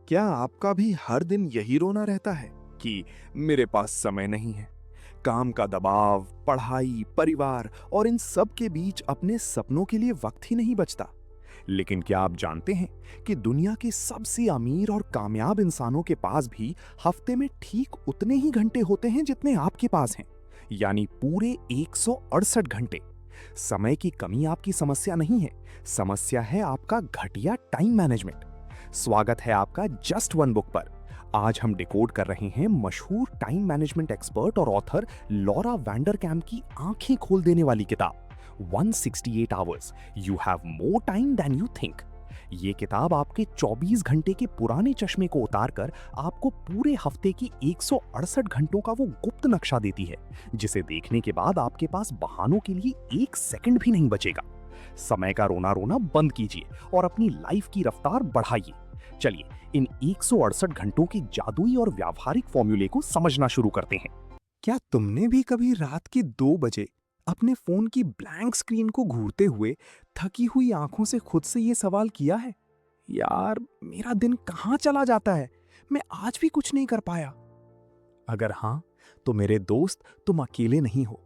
क्या आपका भी हर दिन यही रोना रहता है कि मेरे पास समय नहीं है? काम का दबाव, पढ़ाई, परिवार और इन सब के बीच अपने सपनों के लिए वक्त ही नहीं बचता। लेकिन क्या आप जानते हैं कि दुनिया के सबसे अमीर और कामयाब इंसानों के पास भी हफ्ते में ठीक उतने ही घंटे होते हैं जितने आपके पास हैं, यानी पूरे 168 घंटे। समय की कमी आपकी समस्या नहीं है, समस्या है आपका घटिया टाइम मैनेजमेंट। स्वागत है आपका जस्ट वन बुक पर। आज हम डिकोड कर रहे हैं मशहूर टाइम मैनेजमेंट एक्सपर्ट और ऑथर लॉरा वैंडरकैम की आंखें खोल देने वाली किताब 168 hours you have more time than you think. ये किताब आपके 24 घंटे के पुराने चश्मे को उतारकर आपको पूरे हफ्ते की 168 घंटों का वो गुप्त नक्शा देती है, जिसे देखने के बाद आपके पास बहानों के लिए एक सेकंड भी नहीं बचेगा। समय का रोना रोना बंद कीजिए और अपनी लाइफ की रफ्तार बढ़ाइए। चलिए इन 168 घंटों के जादुई और व्यावहारिक फॉर्मूले को समझना शुरू करते हैं। क्या तुमने भी कभी रात के 2 बजे अपने फोन की ब्लैंक स्क्रीन को घूरते हुए थकी हुई आंखों से खुद से ये सवाल किया है, यार मेरा दिन कहाँ चला जाता है, मैं आज भी कुछ नहीं कर पाया? अगर हाँ, तो मेरे दोस्त तुम अकेले नहीं हो।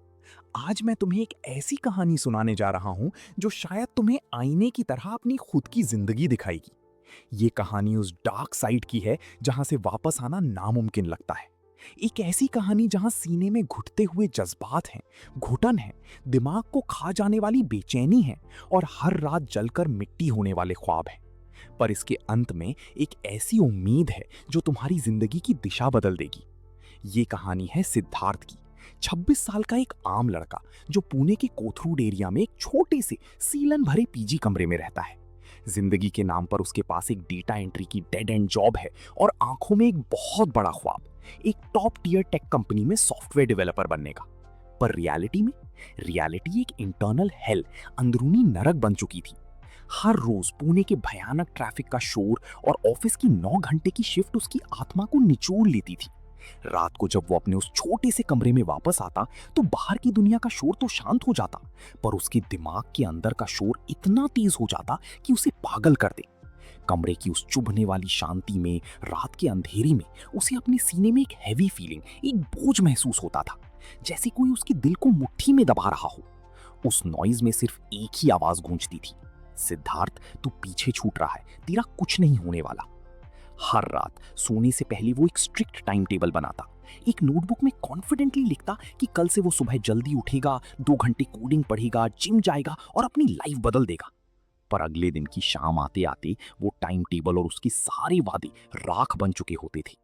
आज मैं तुम्हें एक ऐसी कहानी सुनाने जा रहा हूं जो शायद तुम्हें आईने की तरह अपनी खुद की जिंदगी दिखाएगी। ये कहानी उस डार्क साइड की है जहां से वापस आना नामुमकिन लगता है। एक ऐसी कहानी जहां सीने में घुटते हुए जज्बात हैं, घुटन है, दिमाग को खा जाने वाली बेचैनी है और हर रात जलकर मिट्टी होने वाले ख्वाब हैं। पर इसके अंत में एक ऐसी उम्मीद है जो तुम्हारी जिंदगी की दिशा बदल देगी। ये कहानी है सिद्धार्थ की। 26 साल का एक आम लड़का जो पुणे के कोथरूड एरिया में एक छोटे से सीलन भरे पीजी कमरे में रहता है। जिंदगी के नाम पर उसके पास एक डेटा एंट्री की डेड एंड जॉब है और आंखों में एक बहुत बड़ा ख्वाब, एक टॉप टियर टेक कंपनी में सॉफ्टवेयर डेवलपर बनने का। पर रियलिटी एक इंटरनल हेल, अंदरूनी नरक बन चुकी थी। हर रोज पुणे के भयानक ट्रैफिक का शोर और ऑफिस की 9 घंटे की शिफ्ट उसकी आत्मा को निचोड़ लेती थी। रात को जब वो अपने उस छोटे से कमरे में वापस आता तो बाहर की दुनिया का शोर तो शांत हो जाता, पर उसके दिमाग के अंदर का शोर इतना तेज हो जाता कि उसे पागल कर दे। कमरे की उस चुभने वाली शांति में, रात के अंधेरे में उसे अपने सीने में एक हैवी फीलिंग, एक बोझ महसूस होता था, जैसे कोई उसके दिल को मुट्ठी में दबा रहा हो। उस नॉइज में सिर्फ एक ही आवाज गूंजती थी, सिद्धार्थ तू पीछे छूट रहा है, तेरा कुछ नहीं होने वाला। हर रात सोने से पहले वो एक स्ट्रिक्ट टाइम टेबल बनाता, एक नोटबुक में कॉन्फिडेंटली लिखता कि कल से वो सुबह जल्दी उठेगा, 2 घंटे कोडिंग पढ़ेगा, जिम जाएगा और अपनी लाइफ बदल देगा। पर अगले दिन की शाम आते आते वो टाइम टेबल और उसके सारे वादे राख बन चुके होते थे।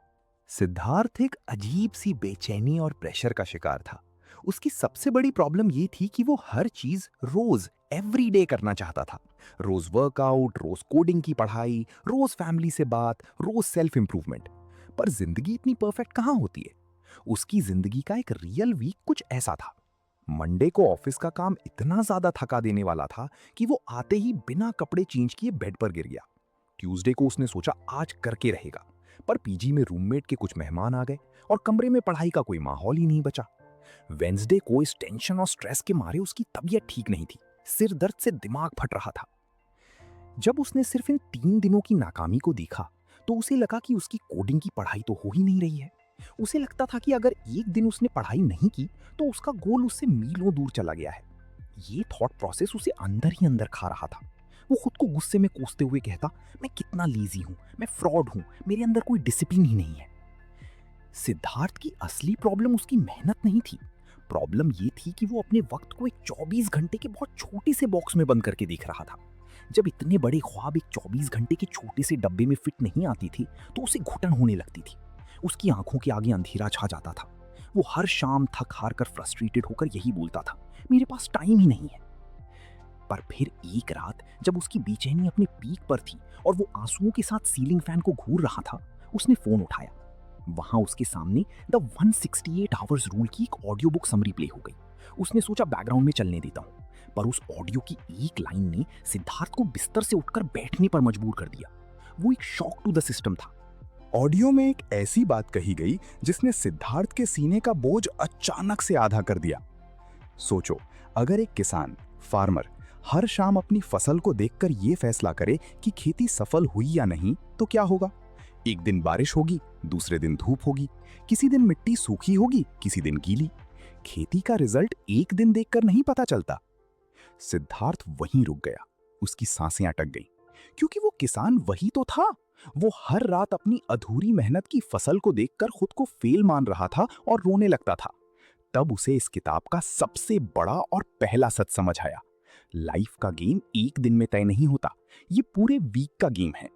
सिद्धार्थ एक अजीब सी बेचैनी और प्रेशर का शिकार था। उसकी सबसे बड़ी प्रॉब्लम ये थी कि वो हर चीज रोज एवरी डे करना चाहता था। रोज वर्कआउट, रोज कोडिंग की पढ़ाई, रोज फैमिली से बात, रोज सेल्फ इंप्रूवमेंट। पर जिंदगी इतनी परफेक्ट कहाँ होती है? उसकी जिंदगी का एक रियल वीक कुछ ऐसा था। मंडे को ऑफिस का काम इतना ज्यादा थका देने वाला था कि वो आते ही बिना कपड़े चेंज किए बेड पर गिर गया। ट्यूसडे को उसने सोचा आज करके रहेगा, पर पीजी में रूममेट के कुछ मेहमान आ गए और कमरे में पढ़ाई का कोई माहौल ही नहीं बचा। वेंसडे को इस टेंशन और स्ट्रेस के मारे उसकी तबीयत ठीक नहीं थी, सिर दर्द से दिमाग फट रहा था। जब उसने सिर्फ इन 3 दिनों की नाकामी को देखा तो उसे लगा कि उसकी कोडिंग की पढ़ाई तो हो ही नहीं रही है। उसे लगता था कि अगर एक दिन उसने पढ़ाई नहीं की तो उसका गोल उससे मीलों दूर चला गया है। ये थॉट प्रोसेस उसे अंदर ही अंदर खा रहा था। वो खुद को गुस्से में कोसते हुए कहता, मैं कितना लेजी हूं, मैं फ्रॉड हूं, मेरे अंदर कोई डिसिप्लिन ही नहीं है। सिद्धार्थ की असली प्रॉब्लम उसकी मेहनत नहीं थी। प्रॉब्लम ये थी कि वो अपने वक्त को एक 24 घंटे के बहुत छोटे से बॉक्स में बंद करके देख रहा था। जब इतने बड़े ख्वाब एक 24 घंटे के छोटे से डब्बे में फिट नहीं आती थी तो उसे घुटन होने लगती थी। उसकी आंखों के आगे अंधेरा छा जाता था। वो हर शाम थक हार कर फ्रस्ट्रेटेड होकर यही बोलता था, मेरे पास टाइम ही नहीं है। पर फिर एक रात जब उसकी बेचैनी अपने पीक पर थी और वो आंसुओं के साथ सीलिंग फैन को घूर रहा था, उसने फोन उठाया। वहां उसके सामने द 168 आवर्स रूल की एक ऑडियो बुक समरी प्ले हो गई। उसने सोचा बैकग्राउंड में चलने देता हूं, पर उस ऑडियो की एक लाइन ने सिद्धार्थ को बिस्तर से उठकर बैठने पर मजबूर कर दिया। वो एक शॉक टू द सिस्टम था। ऑडियो में एक ऐसी बात कही गई जिसने सिद्धार्थ के सीने का बोझ अचानक से आधा कर दिया। सोचो, अगर एक किसान, फार्मर, हर शाम अपनी फसल को देखकर यह फैसला करे कि खेती सफल हुई या नहीं, तो क्या होगा? एक दिन बारिश होगी, दूसरे दिन धूप होगी, किसी दिन मिट्टी सूखी होगी, किसी दिन गीली। खेती का रिजल्ट एक दिन देखकर नहीं पता चलता। सिद्धार्थ वहीं रुक गया। उसकी सांसें अटक गईं, क्योंकि वो किसान वही तो था। वो हर रात अपनी अधूरी मेहनत की फसल को देखकर खुद को फेल मान रहा था और रोने लगता था। तब उसे इस किताब का सबसे बड़ा और पहला सच समझ आया। लाइफ का गेम एक दिन में तय नहीं होता, ये पूरे वीक का गेम है।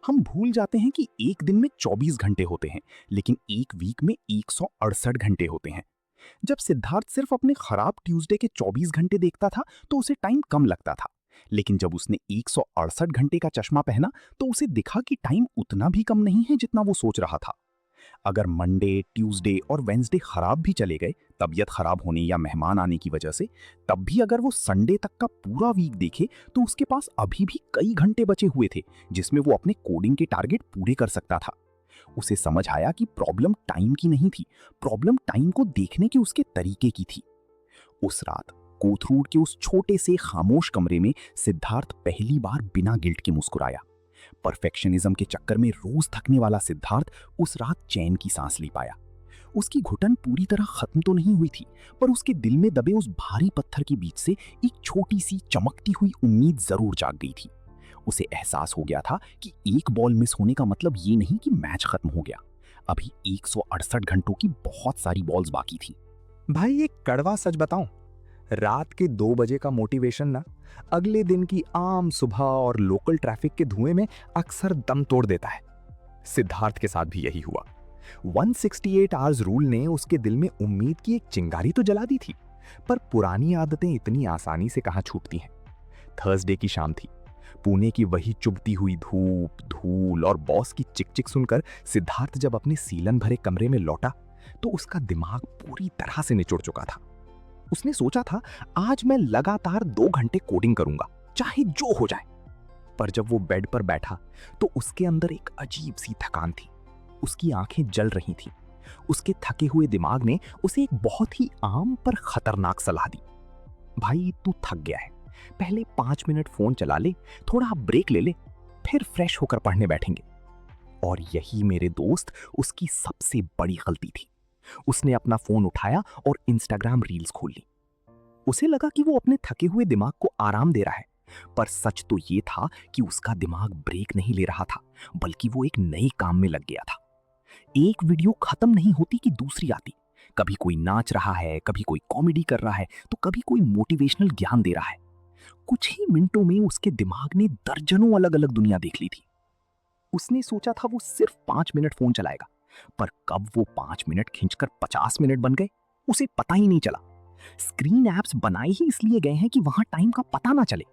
हम भूल जाते हैं कि एक दिन में 24 घंटे होते हैं, लेकिन एक वीक में 168 घंटे होते हैं। जब सिद्धार्थ सिर्फ अपने खराब ट्यूसडे के 24 घंटे देखता था तो उसे टाइम कम लगता था, लेकिन जब उसने 168 घंटे का चश्मा पहना तो उसे दिखा कि टाइम उतना भी कम नहीं है जितना वो सोच रहा था। अगर मंडे, ट्यूसडे और वेंसडे खराब भी चले गए, तबीयत खराब होने या मेहमान आने की वजह से, तब भी अगर वो संडे तक का पूरा वीक देखे तो उसके पास अभी भी कई घंटे बचे हुए थे जिसमें वो अपने कोडिंग के टारगेट पूरे कर सकता था। उसे समझ आया कि प्रॉब्लम टाइम की नहीं थी, प्रॉब्लम टाइम को देखने के उसके तरीके की थी। उस रात कोथरूड के उस छोटे से खामोश कमरे में सिद्धार्थ पहली बार बिना गिल्ट के मुस्कुराया। परफेक्शनिज्म के चक्कर में रोज थकने वाला सिद्धार्थ उस रात चैन की सांस ले पाया। उसकी घुटन पूरी तरह खत्म तो नहीं हुई थी, पर उसके दिल में दबे उस भारी पत्थर के बीच से एक छोटी सी चमकती हुई उम्मीद जरूर जाग गई थी। उसे एहसास हो गया था कि एक बॉल मिस होने का मतलब ये नहीं कि मैच खत्म हो गया। अभी 168 घंटों की बहुत सारी बॉल्स बाकी थी। भाई एक कड़वा सच बताऊं, रात के 2 बजे का मोटिवेशन ना अगले दिन की आम सुबह और लोकल ट्रैफिक के धुएं में अक्सर दम तोड़ देता है। सिद्धार्थ के साथ भी यही हुआ। 168 आवर्स रूल ने उसके दिल में उम्मीद की एक चिंगारी तो जला दी थी, पर पुरानी आदतें इतनी आसानी से कहां छूटती हैं। थर्सडे की शाम थी। पुणे की वही चुभती हुई धूप, धूल और बॉस की चिकचिक सुनकर सिद्धार्थ जब अपने सीलन भरे कमरे में लौटा तो उसका दिमाग पूरी तरह से निचुड़ चुका था। उसने सोचा था आज मैं लगातार 2 घंटे कोडिंग करूंगा, चाहे जो हो जाए। पर जब वो बेड पर बैठा तो उसके अंदर एक अजीब सी थकान थी। उसकी आंखें जल रही थीं। उसके थके हुए दिमाग ने उसे एक बहुत ही आम पर खतरनाक सलाह दी। भाई तू थक गया है, पहले 5 मिनट फोन चला ले, थोड़ा ब्रेक ले ले, फिर फ्रेश होकर पढ़ने बैठेंगे। और यही मेरे दोस्त उसकी सबसे बड़ी गलती थी। उसने अपना फोन उठाया और इंस्टाग्राम रील्स खोल ली। उसे लगा कि वो अपने थके हुए दिमाग को आराम दे रहा है, पर सच तो ये था कि उसका दिमाग ब्रेक नहीं ले रहा था, बल्कि वो एक नए काम में लग गया था। एक वीडियो खत्म नहीं होती कि दूसरी आती। कभी कोई नाच रहा है, कभी कोई कॉमेडी कर रहा है, तो कभी कोई मोटिवेशनल ज्ञान दे रहा है। कुछ ही मिनटों में उसके दिमाग ने दर्जनों अलग अलग दुनिया देख ली थी। उसने सोचा था वो सिर्फ 5 मिनट फोन चलाएगा, पर कब वो 5 मिनट खींचकर 50 मिनट बन गए, उसे पता ही नहीं चला। स्क्रीन एप्स बनाए ही इसलिए गए हैं कि वहां टाइम का पता ना चले।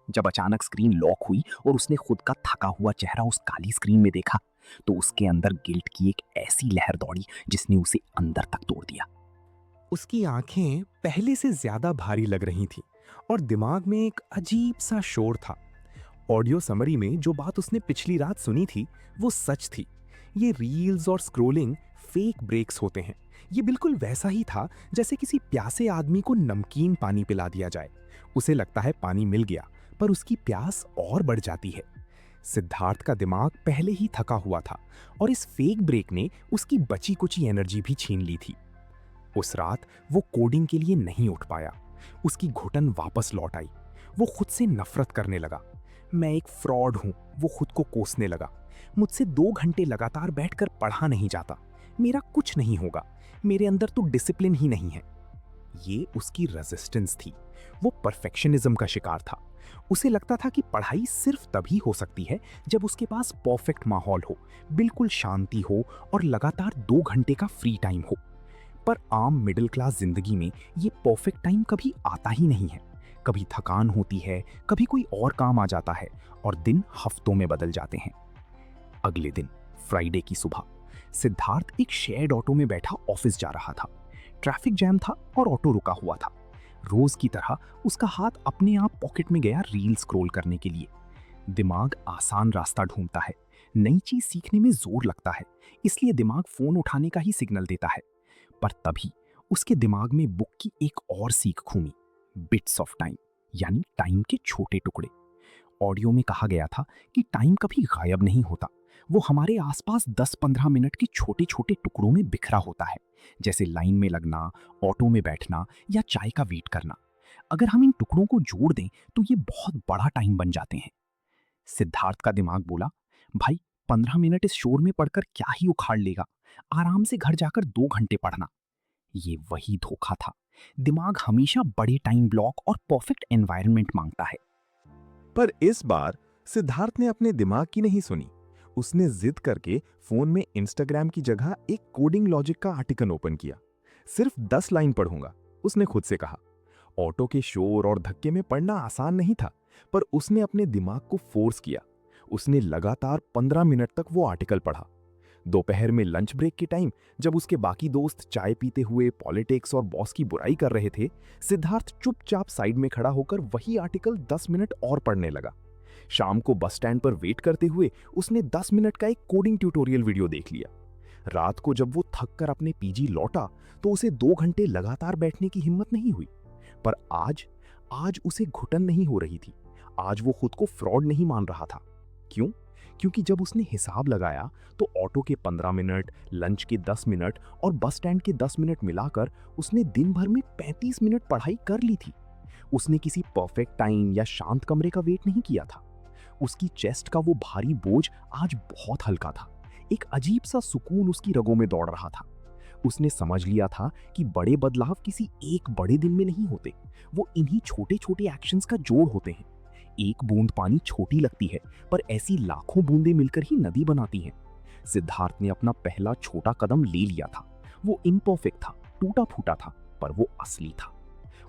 जब अचानक स्क्रीन लॉक हुई और उसने खुद का थका हुआ चेहरा उस काली स्क्रीन में देखा, तो उसके अंदर गिल्ट की एक ऐसी लहर दौड़ी जिसने उसे अंदर तक तोड़ दिया। उसकी आंखें पहले से ज्यादा भारी लग रही थीं और दिमाग में एक अजीब सा शोर था। ऑडियो समरी में जो बात उसने पिछली रात सुनी थी वो सच थी। ये रील्स और स्क्रोलिंग फेक ब्रेक्स होते हैं। ये बिल्कुल वैसा ही था जैसे किसी प्यासे आदमी को नमकीन पानी पिला दिया जाए। उसे लगता है पानी मिल गया, पर उसकी प्यास और बढ़ जाती है। सिद्धार्थ का दिमाग पहले ही थका हुआ था और इस फेक ब्रेक ने उसकी बची कुची एनर्जी भी छीन ली थी। उस रात वो कोडिंग के लिए नहीं उठ पाया। उसकी घुटन वापस लौट आई। वो खुद से नफरत करने लगा। मैं एक फ्रॉड हूं, वो खुद को कोसने लगा। मुझसे 2 घंटे लगातार बैठकर पढ़ा नहीं जाता। मेरा कुछ नहीं होगा। मेरे अंदर तो डिसिप्लिन ही नहीं है। ये उसकी रेजिस्टेंस थी। वो परफेक्शनिज्म का शिकार था। उसे लगता था कि पढ़ाई सिर्फ तभी हो सकती है जब उसके पास परफेक्ट माहौल हो, बिल्कुल शांति हो और लगातार 2 घंटे का फ्री टाइम हो। पर आम मिडिल क्लास जिंदगी में ये परफेक्ट टाइम कभी आता ही नहीं है। कभी थकान होती है, कभी कोई और काम आ जाता है और दिन हफ्तों में बदल जाते हैं। अगले दिन फ्राइडे की सुबह सिद्धार्थ एक शेयर्ड ऑटो में बैठा ऑफिस जा रहा था। ट्रैफिक जैम था और ऑटो रुका हुआ था। रोज की तरह उसका हाथ अपने आप पॉकेट में गया रील स्क्रॉल करने के लिए। दिमाग आसान रास्ता ढूंढता है, नई चीज सीखने में जोर लगता है, इसलिए दिमाग फोन उठाने का ही सिग्नल देता है। पर तभी उसके दिमाग में बुक की एक और सीख घूमी, बिट्स ऑफ टाइम, यानी टाइम के छोटे टुकड़े। ऑडियो में कहा गया था कि टाइम कभी गायब नहीं होता, वो हमारे आसपास 10-15 मिनट के छोटे छोटे टुकड़ों में बिखरा होता है, जैसे लाइन में लगना, ऑटो में बैठना या चाय का वेट करना। अगर हम इन टुकड़ों को जोड़ दें तो ये बहुत बड़ा टाइम बन जाते हैं। सिद्धार्थ का दिमाग बोला, भाई 15 मिनट इस शोर में पढ़कर क्या ही उखाड़ लेगा, आराम से घर जाकर 2 घंटे पढ़ना। ये वही धोखा था। दिमाग हमेशा बड़े टाइम ब्लॉक और परफेक्ट एनवायरनमेंट मांगता है। पर इस बार सिद्धार्थ ने अपने दिमाग की नहीं सुनी। उसने जिद करके फोन में इंस्टाग्राम की जगह एक कोडिंग लॉजिक का आर्टिकल ओपन किया। सिर्फ 10 लाइन पढ़ूंगा, उसने खुद से कहा। ऑटो के शोर और धक्के में पढ़ना आसान नहीं था, पर उसने अपने दिमाग को फोर्स किया। उसने लगातार 15 मिनट तक वो आर्टिकल पढ़ा। दोपहर में लंच ब्रेक के टाइम, जब उसके बाकी दोस्त चाय पीते हुए पॉलिटिक्स और बॉस की बुराई कर रहे थे, सिद्धार्थ चुपचाप साइड में खड़ा होकर वही आर्टिकल 10 मिनट और पढ़ने लगा। शाम को बस स्टैंड पर वेट करते हुए उसने 10 मिनट का एक कोडिंग ट्यूटोरियल वीडियो देख लिया। रात को जब वो थक कर अपने पीजी लौटा तो उसे 2 घंटे लगातार बैठने की हिम्मत नहीं हुई। पर आज उसे घुटन नहीं हो रही थी। आज वो खुद को फ्रॉड नहीं मान रहा था। क्यों? क्योंकि जब उसने हिसाब लगाया तो ऑटो के 15 मिनट, लंच के 10 मिनट और बस स्टैंड के 10 मिनट मिलाकर उसने दिन भर में 35 मिनट पढ़ाई कर ली थी। उसने किसी परफेक्ट टाइम या शांत कमरे का वेट नहीं किया था। उसकी चेस्ट का वो भारी बोझ आज बहुत हल्का था। एक अजीब सा सुकून उसकी रगों में दौड़ रहा था। उसने समझ लिया था कि बड़े बदलाव किसी एक बड़े दिन में नहीं होते, वो इन्हीं छोटे छोटे एक्शंस का जोड़ होते हैं। एक बूंद पानी छोटी लगती है, पर ऐसी लाखों बूंदें मिलकर ही नदी बनाती हैं। सिद्धार्थ ने अपना पहला छोटा कदम ले लिया था। वो इम्परफेक्ट था, टूटा फूटा था, पर वो असली था।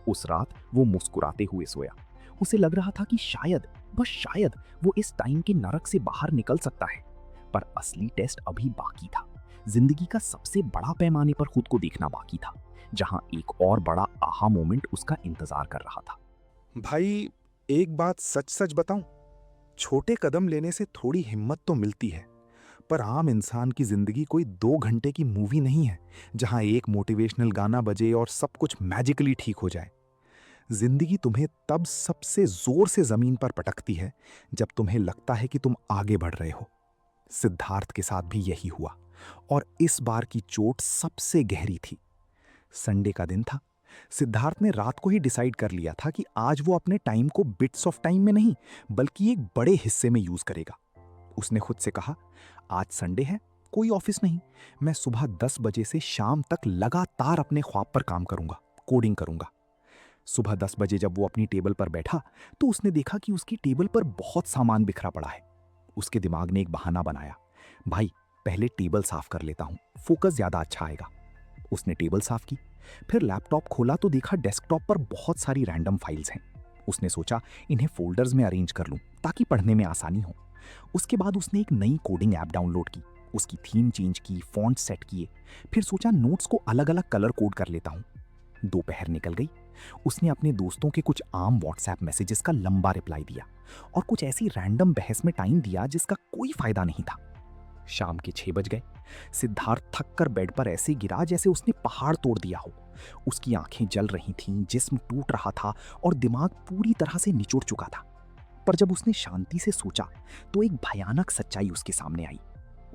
उस रात वो मुस्कुराते हुए सोया। उसे लग रहा था कि शायद, बस शायद, वो इस टाइम के नरक से बाहर निकल सकता है। पर असली टेस्ट अभी बाकी था। जिंदगी का सबसे बड़ा पैमाने पर खुद को देखना बाकी था, जहां एक और बड़ा आहा मोमेंट उसका इंतजार कर रहा था। भाई, एक बात सच सच बताऊं, छोटे कदम लेने से थोड़ी हिम्मत तो मिलती है, पर आम इंसान की जिंदगी कोई 2 घंटे की मूवी नहीं है जहां एक मोटिवेशनल गाना बजे और सब कुछ मैजिकली ठीक हो जाए। जिंदगी तुम्हें तब सबसे जोर से जमीन पर पटकती है जब तुम्हें लगता है कि तुम आगे बढ़ रहे हो। सिद्धार्थ के साथ भी यही हुआ, और इस बार की चोट सबसे गहरी थी। संडे का दिन था। सिद्धार्थ ने रात को ही डिसाइड कर लिया था कि आज वो अपने टाइम को बिट्स ऑफ टाइम में नहीं, बल्कि एक बड़े हिस्से में यूज करेगा। उसने खुद से कहा, आज संडे है, कोई ऑफिस नहीं, मैं सुबह 10 बजे से शाम तक लगातार अपने ख्वाब पर काम करूंगा, कोडिंग करूंगा। सुबह 10 बजे जब वो अपनी टेबल पर बैठा तो उसने देखा कि उसकी टेबल पर बहुत सामान बिखरा पड़ा है। उसके दिमाग ने एक बहाना बनाया, भाई पहले टेबल साफ कर लेता हूं, फोकस ज्यादा अच्छा आएगा। उसने टेबल साफ की, फिर लैपटॉप खोला तो देखा डेस्कटॉप पर बहुत सारी रैंडम फाइल्स हैं। उसने सोचा इन्हें फोल्डर्स में अरेंज कर लूं ताकि पढ़ने में आसानी हो। उसके बाद उसने एक नई कोडिंग ऐप डाउनलोड की, उसकी थीम चेंज की, फॉन्ट सेट किए। फिर सोचा नोट्स को अलग अलग कलर कोड कर लेता हूं। दोपहर निकल गई। उसने अपने दोस्तों के कुछ आम व्हाट्सएप मैसेजेस का लंबा रिप्लाई दिया और कुछ ऐसी रैंडम बहस में टाइम दिया जिसका कोई फायदा नहीं था। शाम के 6 बज गए। सिद्धार्थ थक कर बेड पर ऐसे गिरा जैसे उसने पहाड़ तोड़ दिया हो। उसकी आंखें जल रही थीं, जिस्म टूट रहा था और दिमाग पूरी तरह से निचुड़ चुका था। पर जब उसने शांति से सोचा तो एक भयानक सच्चाई उसके सामने आई।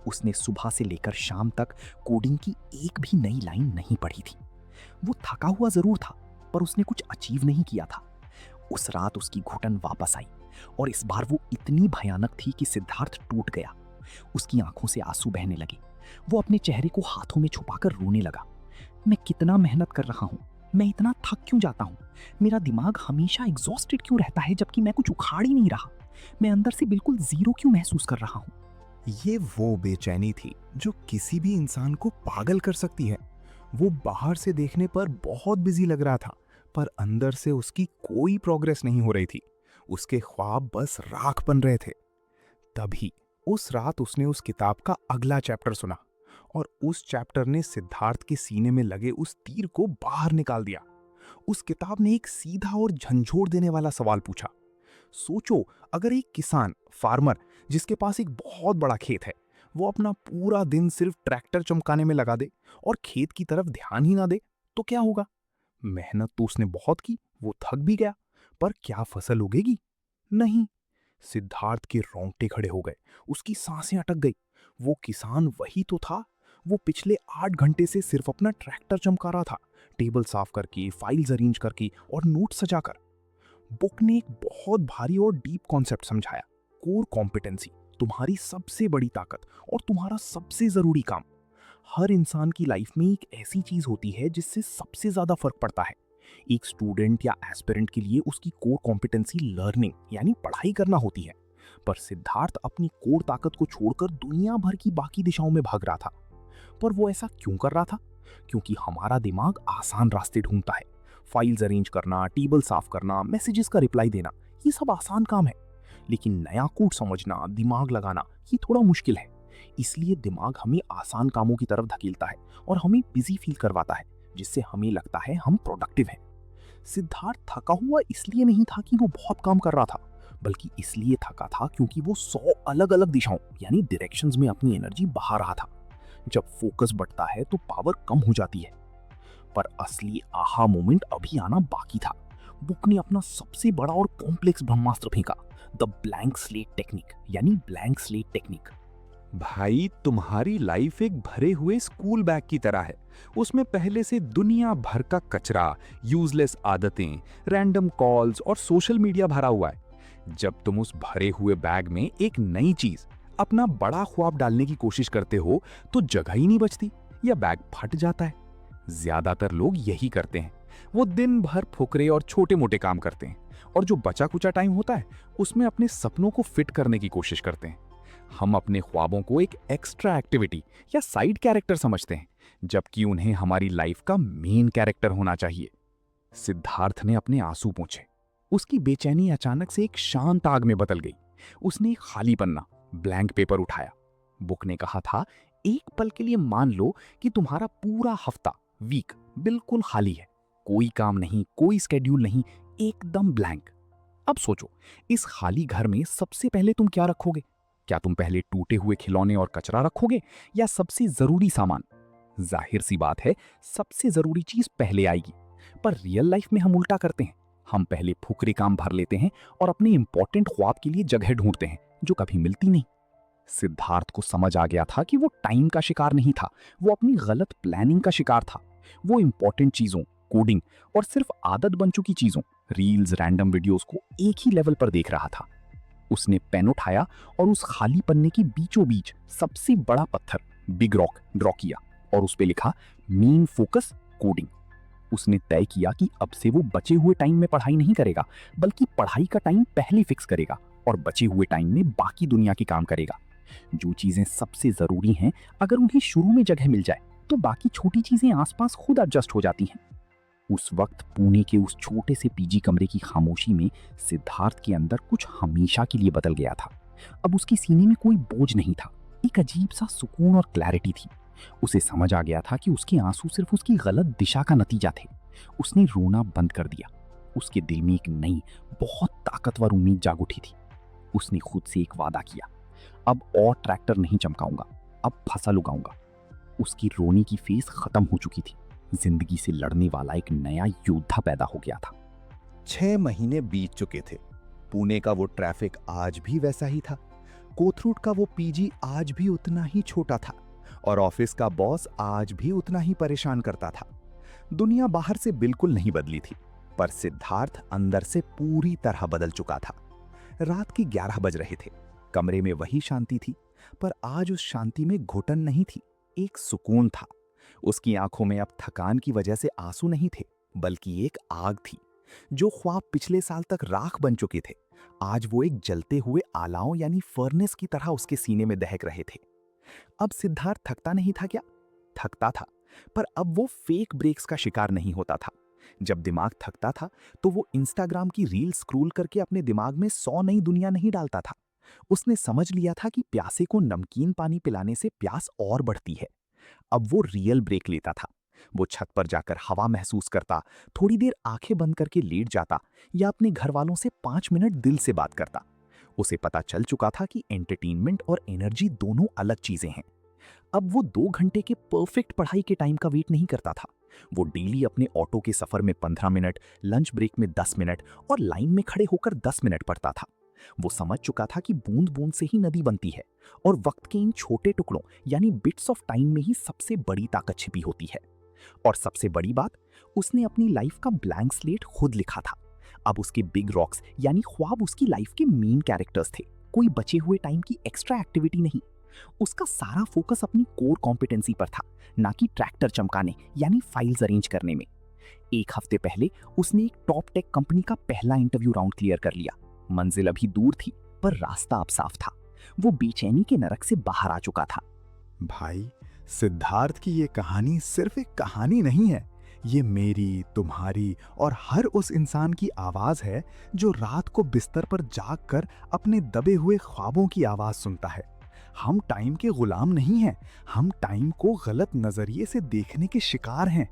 उसने सुबह से लेकर शाम तक कोडिंग की एक भी नई लाइन नहीं पढ़ी थी। वो थका हुआ जरूर था, पर उसने कुछ अचीव नहीं किया था। उस रात उसकी घुटन वापस आई, और इस बार वो इतनी भयानक थी कि सिद्धार्थ टूट गया। उसकी आंखों से आंसू बहने लगे। वो अपने चेहरे को हाथों में छुपाकर रोने लगा। मैं कितना मेहनत कर रहा हूँ, मैं इतना थक क्यों जाता हूँ, मेरा दिमाग हमेशा एग्जॉस्टेड क्यों रहता है जबकि मैं कुछ उखाड़ ही नहीं रहा, मैं अंदर से बिल्कुल जीरो क्यों महसूस कर रहा हूँ। ये वो बेचैनी थी जो किसी भी इंसान को पागल कर सकती है। वो बाहर से देखने पर बहुत बिजी लग रहा था, पर अंदर से उसकी कोई प्रोग्रेस नहीं हो रही थी। उसके ख्वाब बस राख बन रहे थे। तभी उस रात उसने उस किताब का अगला चैप्टर सुना, और उस चैप्टर ने सिद्धार्थ के सीने में लगे उस तीर को बाहर निकाल दिया। उस किताब ने एक सीधा और झंझोड़ देने वाला सवाल पूछा। सोचो, अगर एक किसान, फार्मर, जिसके पास एक बहुत बड़ा खेत है, वो अपना पूरा दिन सिर्फ ट्रैक्टर चमकाने में लगा दे और खेत की तरफ ध्यान ही ना दे, तो क्या होगा? मेहनत तो उसने बहुत की, वो थक भी गया, पर क्या फसल उगेगी? नहीं। सिद्धार्थ के रोंगटे खड़े हो गए, उसकी सांसें अटक गई। वो किसान वही तो था। वो पिछले 8 घंटे से सिर्फ अपना ट्रैक्टर चमका रहा था, टेबल साफ करके, फाइल्स अरेंज करके और नोट सजाकर। बुक ने एक बहुत भारी और डीप कॉन्सेप्ट समझाया। कोर कॉम्पिटेंसी, तुम्हारी सबसे बड़ी ताकत और तुम्हारा सबसे जरूरी काम। हर इंसान की लाइफ में एक ऐसी चीज होती है जिससे सबसे ज्यादा फर्क पड़ता है। एक स्टूडेंट या एस्पिरेंट के लिए उसकी कोर कॉम्पिटेंसी लर्निंग यानी पढ़ाई करना होती है, पर सिद्धार्थ अपनी कोर ताकत को छोड़कर दुनिया भर की बाकी दिशाओं में भाग रहा था। पर वो ऐसा क्यों कर रहा था? क्योंकि हमारा दिमाग आसान रास्ते ढूंढता है। फाइल्स अरेंज करना, टेबल साफ करना, मैसेजेस का रिप्लाई देना, ये सब आसान काम है। लेकिन नया कोड समझना, दिमाग लगाना, ये थोड़ा मुश्किल है। इसलिए दिमाग हमें आसान कामों की तरफ धकेलता है और हमें बिजी फील करवाता है, जिससे हमें लगता है हम प्रोडक्टिव हैं। सिद्धार्थ थका हुआ इसलिए नहीं था कि वो बहुत काम कर रहा था, बल्कि इसलिए थका था क्योंकि वो 100 अलग अलग दिशाओं यानी डायरेक्शंस में अपनी एनर्जी बहा रहा था। जब फोकस बढ़ता है तो पावर कम हो जाती है। पर असली आहा मोमेंट अभी आना बाकी था। बुक ने अपना सबसे बड़ा और कॉम्प्लेक्स ब्रह्मास्त्र फेंका, द ब्लैंक स्लेट टेक्निक यानी ब्लैंक स्लेट टेक्निक। भाई, तुम्हारी लाइफ एक भरे हुए स्कूल बैग की तरह है। उसमें पहले से दुनिया भर का कचरा, यूजलेस आदतें, रैंडम कॉल्स और सोशल मीडिया भरा हुआ है। जब तुम उस भरे हुए बैग में एक नई चीज, अपना बड़ा ख्वाब डालने की कोशिश करते हो तो जगह ही नहीं बचती या बैग फट जाता है। ज्यादातर लोग यही करते हैं। वो दिन भर फुकरे और छोटे मोटे काम करते हैं और जो बचा कुचा टाइम होता है उसमें अपने सपनों को फिट करने की कोशिश करते हैं। हम अपने ख्वाबों को एक एक्स्ट्रा एक्टिविटी या साइड कैरेक्टर समझते हैं, जबकि उन्हें हमारी लाइफ का मेन कैरेक्टर होना चाहिए। सिद्धार्थ ने अपने आंसू पोंछे। उसकी बेचैनी अचानक से एक शांत आग में बदल गई। उसने एक खाली पन्ना, ब्लैंक पेपर उठाया। बुक ने कहा था, एक पल के लिए मान लो कि तुम्हारा पूरा हफ्ता, वीक बिल्कुल खाली है। कोई काम नहीं, कोई स्केड्यूल नहीं, एकदम ब्लैंक। अब सोचो, इस खाली घर में सबसे पहले तुम क्या रखोगे? क्या तुम पहले टूटे हुए खिलौने और कचरा रखोगे या सबसे जरूरी सामान? जाहिर सी बात है, सबसे जरूरी चीज पहले आएगी। पर रियल लाइफ में हम उल्टा करते हैं। हम पहले फुकरे काम भर लेते हैं और अपने इंपॉर्टेंट ख्वाब के लिए जगह ढूंढते हैं जो कभी मिलती नहीं। सिद्धार्थ को समझ आ गया था कि वो टाइम का शिकार नहीं था, वो अपनी गलत प्लानिंग का शिकार था। वो इंपॉर्टेंट चीजों, कोडिंग और सिर्फ आदत बन चुकी चीजों, रील्स, रैंडम वीडियोस को एक ही लेवल पर देख रहा था। उसने पेन उठाया और उस खाली पन्ने के बीचों बीच सबसे बड़ा पत्थर, बिग रॉक, ड्रॉ किया और उस पे लिखा, मेन फोकस कोडिंग। उसने तय किया कि अब से वो बचे हुए टाइम में पढ़ाई नहीं करेगा, बल्कि पढ़ाई का टाइम पहले फिक्स करेगा और बचे हुए टाइम में बाकी दुनिया के काम करेगा। जो चीजें सबसे जरूरी हैं, अगर उन्हें शुरू में जगह मिल जाए तो बाकी छोटी चीजें आसपास खुद एडजस्ट हो जाती हैं। उस वक्त पुणे के उस छोटे से पीजी कमरे की खामोशी में सिद्धार्थ के अंदर कुछ हमेशा के लिए बदल गया था। अब उसके सीने में कोई बोझ नहीं था, एक अजीब सा सुकून और क्लैरिटी थी। उसे समझ आ गया था कि उसके आंसू सिर्फ उसकी गलत दिशा का नतीजा थे। उसने रोना बंद कर दिया। उसके दिल में एक नई, बहुत ताकतवर उम्मीद जाग उठी थी। उसने खुद से एक वादा किया, अब और ट्रैक्टर नहीं चमकाऊंगा, अब फसल उगाऊंगा। उसकी रोने की फेस खत्म हो चुकी थी। जिंदगी से लड़ने वाला एक नया योद्धा पैदा हो गया था। 6 महीने बीत चुके थे। पुणे का वो ट्रैफिक आज भी वैसा ही था। कोथरूड का वो पीजी आज भी उतना ही छोटा था और ऑफिस का बॉस आज भी उतना ही परेशान करता था। दुनिया बाहर से बिल्कुल नहीं बदली थी, पर सिद्धार्थ अंदर से पूरी तरह बदल चुका था। रात के 11 बज रहे थे। कमरे में वही शांति थी, पर आज उस शांति में घुटन नहीं थी, एक सुकून था। उसकी आंखों में अब थकान की वजह से आंसू नहीं थे, बल्कि एक आग थी। जो ख्वाब पिछले साल तक राख बन चुके थे, आज वो एक जलते हुए आलाओं यानी फर्नेस की तरह उसके सीने में दहक रहे थे। अब सिद्धार्थ थकता नहीं था क्या? थकता था, पर अब वो फेक ब्रेक्स का शिकार नहीं होता था। जब दिमाग थकता था तो वो इंस्टाग्राम की रील स्क्रॉल करके अपने दिमाग में 100 नई दुनिया नहीं डालता था। उसने समझ लिया था कि प्यासे को नमकीन पानी पिलाने से प्यास और बढ़ती है। अब वो रियल ब्रेक लेता था। वो छत पर जाकर हवा महसूस करता, थोड़ी देर आंखें बंद करके लेट जाता या अपने घर वालों से 5 मिनट दिल से बात करता। उसे पता चल चुका था कि एंटरटेनमेंट और एनर्जी दोनों अलग चीजें हैं। अब वो 2 घंटे के परफेक्ट पढ़ाई के टाइम का वेट नहीं करता था। वो डेली अपने ऑटो के सफर में 15 मिनट, लंच ब्रेक में 10 मिनट और लाइन में खड़े होकर 10 मिनट पढ़ता था। वो समझ चुका था कि बूंद बूंद से ही नदी बनती है और वक्त के इन छोटे टुकड़ों यानी बिट्स ऑफ टाइम में ही सबसे बड़ी ताकत छिपी होती है। और सबसे बड़ी बात, उसने अपनी लाइफ का ब्लैंक स्लेट खुद लिखा था। अब उसके बिग रॉक्स यानी ख्वाब उसकी लाइफ के मेन कैरेक्टर्स थे, कोई बचे हुए टाइम की एक्स्ट्रा एक्टिविटी नहीं। उसका सारा फोकस अपनी कोर कॉम्पिटेंसी पर था, ना कि ट्रैक्टर चमकाने यानी फाइल्स अरेंज करने में। एक हफ्ते पहले उसने एक टॉप टेक कंपनी का पहला इंटरव्यू राउंड क्लियर कर लिया। मंजिल अभी दूर थी, पर रास्ता अब साफ था। वो बेचैनी के नरक से बाहर आ चुका था। भाई, सिद्धार्थ की ये कहानी सिर्फ एक कहानी नहीं है, ये मेरी, तुम्हारी और हर उस इंसान की आवाज है जो रात को बिस्तर पर जागकर अपने दबे हुए ख्वाबों की आवाज सुनता है। हम टाइम के गुलाम नहीं हैं, हम टाइम को गलत नजरिए से देखने के शिकार हैं।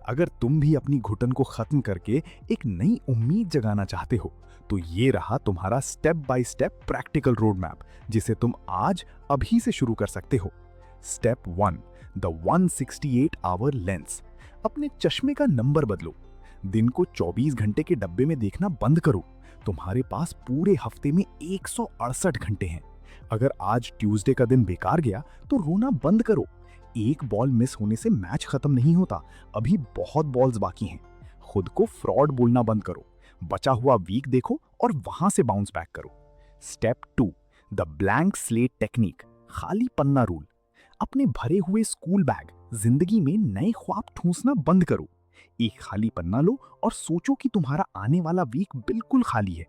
अगर तुम भी अपनी घुटन को खत्म करके एक नई उम्मीद जगाना चाहते हो, तो ये रहा तुम्हारा step by step practical road map, जिसे तुम आज अभी से शुरू कर सकते हो। Step 1, the 168 hour lens. अपने चश्मे का नंबर बदलो। दिन को 24 घंटे के डब्बे में देखना बंद करो। तुम्हारे पास पूरे हफ्ते में 168 घंटे हैं। अगर आज ट्यूसडे का दिन बेकार गया तो रोना बंद करो। एक बॉल मिस होने से मैच खत्म नहीं होता, अभी बहुत बॉल्स बाकी हैं। खुद को फ्रॉड बोलना बंद करो। बचा हुआ वीक देखो और वहां से बाउंस बैक करो। Step 2, the blank slate technique, खाली पन्ना रूल। अपने भरे हुए स्कूल बैग जिंदगी में नए ख्वाब ठूंसना बंद करो। एक खाली पन्ना लो और सोचो कि तुम्हारा आने वाला वीक बिल्कुल खाली है।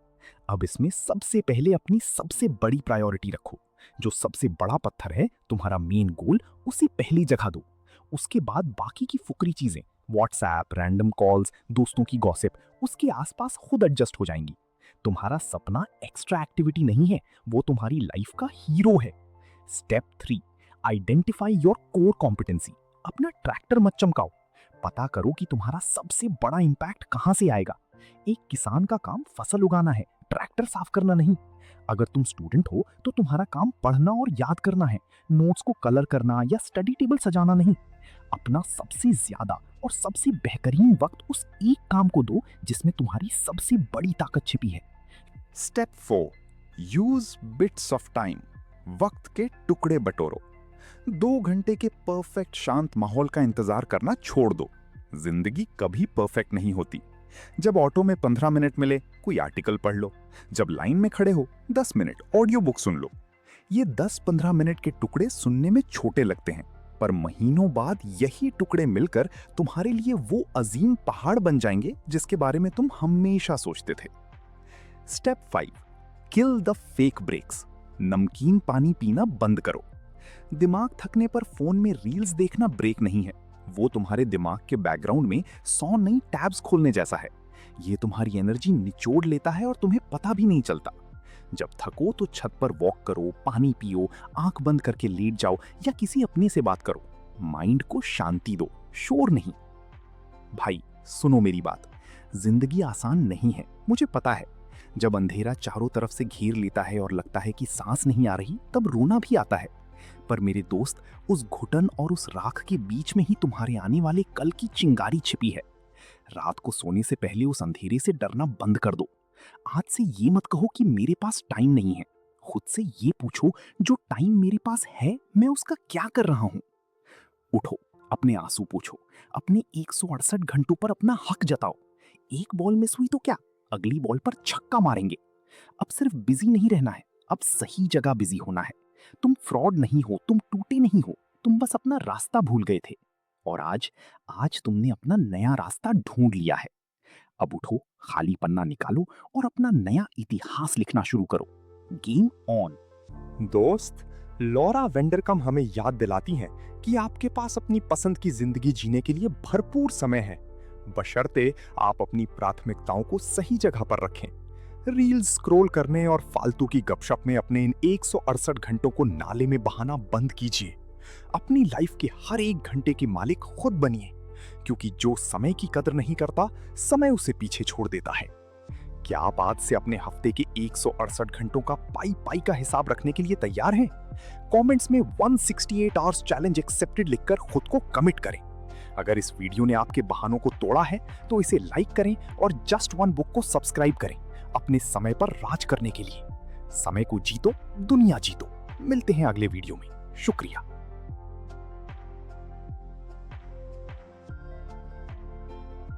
अब इसमें सबसे पहले अपनी सबसे बड़ी प्रायोरिटी रखो। जो सबसे बड़ा पत्थर है, तुम्हारा मेन गोल, उसे पहली जगह दो। उसके बाद बाकी की फुकरी चीजें, व्हाट्सएप, रैंडम कॉल्स, दोस्तों की गॉसिप, उसके आसपास खुद एडजस्ट हो जाएंगी। तुम्हारा सपना एक्स्ट्रा एक्टिविटी नहीं है, वो तुम्हारी लाइफ का हीरो है। Step 3, identify your core competency. अपना ट्रैक्टर मत चमकाओ। पता करो कि तुम्हारा सबसे बड़ा इंपैक्ट कहां से आएगा। एक किसान का काम फसल उगाना है, ट्रैक्टर साफ करना नहीं। अगर तुम स्टूडेंट हो तो तुम्हारा काम पढ़ना और याद करना है, नोट्स को कलर करना या स्टडी टेबल सजाना नहीं। अपना सबसे ज्यादा और सबसे बेहतरीन वक्त उस एक काम को दो जिसमें तुम्हारी सबसे बड़ी ताकत छिपी है। Step 4, use bits of time. वक्त के टुकड़े बटोरो। 2 घंटे के परफेक्ट शांत माहौल का इंतजार करना छोड़ दो। जिंदगी कभी परफेक्ट नहीं होती। जब ऑटो में 15 मिनट मिले, कोई आर्टिकल पढ़ लो। जब लाइन में खड़े हो, 10 मिनट ऑडियो बुक सुन लो। ये 10-15 मिनट के टुकड़े सुनने में छोटे लगते हैं, पर महीनों बाद यही टुकड़े मिलकर तुम्हारे लिए वो अजीम पहाड़ बन जाएंगे जिसके बारे में तुम हमेशा सोचते थे। Step 5, kill the fake breaks. नमकीन पानी पीना बंद करो। दिमाग थकने पर फोन में रील्स देखना ब्रेक नहीं है, वो तुम्हारे दिमाग के बैकग्राउंड में 100 नई टैब्स खोलने जैसा है। ये तुम्हारी एनर्जी निचोड़ लेता है और तुम्हें पता भी नहीं चलता। जब थको तो छत पर वॉक करो, पानी पियो, आंख बंद करके लेट जाओ या किसी अपने से बात करो। माइंड को शांति दो, शोर नहीं। भाई सुनो मेरी बात, जिंदगी आसान नहीं है, मुझे पता है। जब अंधेरा चारों तरफ से घेर लेता है और लगता है कि सांस नहीं आ रही, तब रोना भी आता है। पर मेरे दोस्त, उस घुटन और उस राख के बीच में ही तुम्हारे आने वाले कल की चिंगारी छिपी है। रात को सोने से पहले उस अंधेरे से डरना बंद कर दो। आज से ये मत कहो कि मेरे पास टाइम नहीं है। खुद से ये पूछो, जो टाइम मेरे पास है मैं उसका क्या कर रहा हूं। उठो, अपने आंसू पूछो, अपने 168 घंटों पर अपना हक जताओ। एक बॉल मिस हुई तो क्या, अगली बॉल पर छक्का मारेंगे। अब सिर्फ बिजी नहीं रहना है, अब सही जगह बिजी होना है। तुम फ्रॉड नहीं हो, तुम टूटे नहीं हो, तुम बस अपना रास्ता भूल गए थे। और आज तुमने अपना नया रास्ता ढूंढ लिया है। अब उठो, खाली पन्ना निकालो और अपना नया इतिहास लिखना शुरू करो। Game on. दोस्त, लॉरा वेंडरकम हमें याद दिलाती हैं कि आपके पास अपनी पसंद की जिंदगी जीने के लिए भरपूर समय है, बशर्ते आप अपनी प्राथमिकताओं को सही जगह पर रखें। रील्स स्क्रॉल करने और फालतू की गपशप में अपने इन 168 घंटों को नाले में बहाना बंद कीजिए। अपनी लाइफ के हर एक घंटे के मालिक खुद बनिए, क्योंकि जो समय की कदर नहीं करता, समय उसे पीछे छोड़ देता है। क्या आप आज से अपने हफ्ते के 168 घंटों का पाई का हिसाब रखने के लिए तैयार हैं? कमेंट्स में 168 आवर्स चैलेंज एक्सेप्टेड लिखकर खुद को कमिट करें। अगर इस वीडियो ने आपके बहानों को तोड़ा है तो इसे लाइक करें और जस्ट वन बुक को सब्सक्राइब करें अपने समय पर राज करने के लिए। समय को जीतो, दुनिया जीतो। मिलते हैं अगले वीडियो में। शुक्रिया।